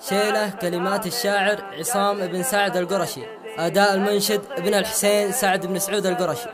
شيلة كلمات الشاعر عصام بن سعد القرشي، أداء المنشد ابن الحسين سعد بن سعود القرشي.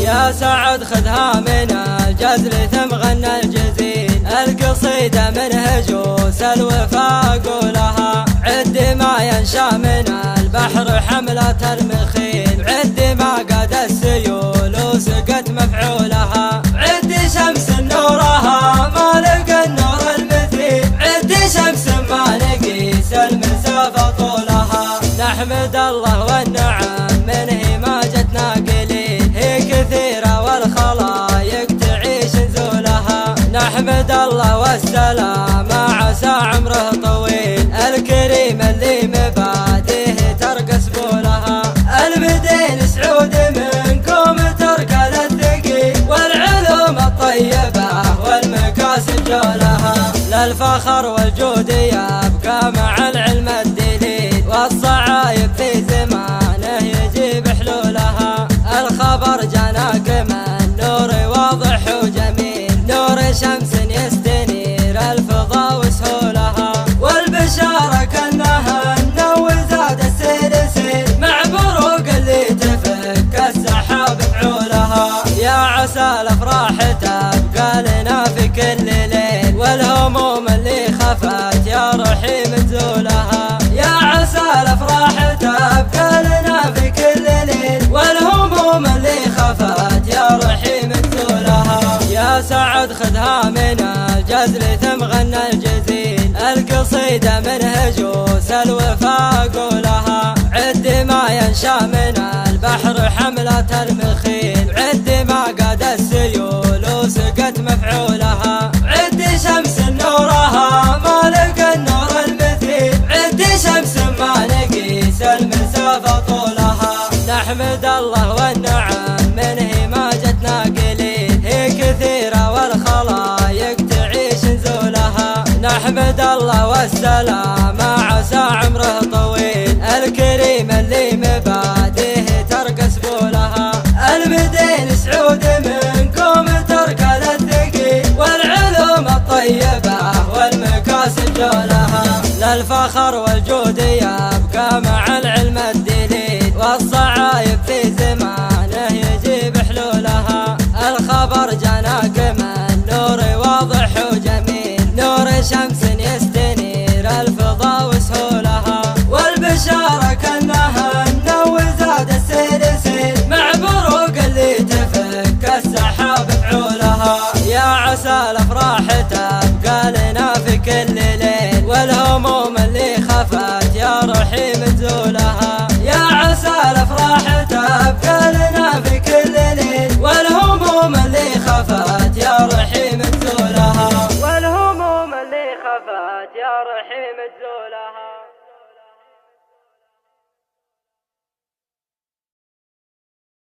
يا سعد خذها من الجزل ثم غنى الجزيل، القصيدة منهجوس الوفا قولها، عد ما ينشا من البحر حملة المخيل، عد ما قاد السيول وسقت مفعولها، عد شمس نورها ما لقى النور المثيل، عد شمس ما نقيس المسافة طولها، نحمد الله والنعم منه ما جتنا قليل، هي كثيرة والخلايق تعيش نزولها، نحمد الله والسلام عسى عمره طويل، الكريم اللي مبادئه ترقص بولها، المدين سعود منكم تركل الثقيل، والعلوم الطيبة والمكاسب جولها، للفخر والجود يبقى مع العلم الدليل، والصعايب في زمانه يجيب حلولها، الخبر جاناك من نور واضح وجميل، نور شمس يستنير الفضاء وسهولها، والبشارة كأنها النو زاد السلسل، مع بروق اللي تفك السحاب بعولها، يا عسى الافراح تبقى لنا في كل ليل، والهموم اللي خفت يا رحيم تزولها، يا عسى الافراح تبقى لنا في كل ليل، والهموم اللي خفت يا رحيم تزولها، يا سعد خذها من الجزل ثم غنى الجزيل، القصيدة منهجوس الوفا قولها، عد ما ينشا من البحر حملة المخيل، عد ما قاد السيول وسقت مفعولها، عد شمس نورها ما لقى النور المثيل، عد شمس ما نقيس المسافة طولها، نحمد الله والنعم منه ما جتنا قليل، هي كثيرة والخلايق تعيش نزولها، نحمد الله والسلام عسى عمره طويل، الكريم اللي مبادئه ترقص بولها، المدين سعود منكم تركل الثقيل، والعلوم الطيبة والمكاسب جولها، للفخر والجود يبقى مع العلم الدليل، والصعايب في زمانه يجيب حلولها، الخبر جاناك من نور واضح وجميل، نور شمس يستنير الفضاء وسهولها، والبشارة كأنها النو زاد السلسل، مع بروق اللي تفك السحاب بعولها، يا عسى الافراح تبقى لنا في كل ليل، والهموم اللي خفت يا رحيم تزولها، يا عسى الافراح تبقى لنا في كل ليل، والهموم اللي خفت يا رحيم تزولها، والهموم اللي خفت يا رحيم تزولها.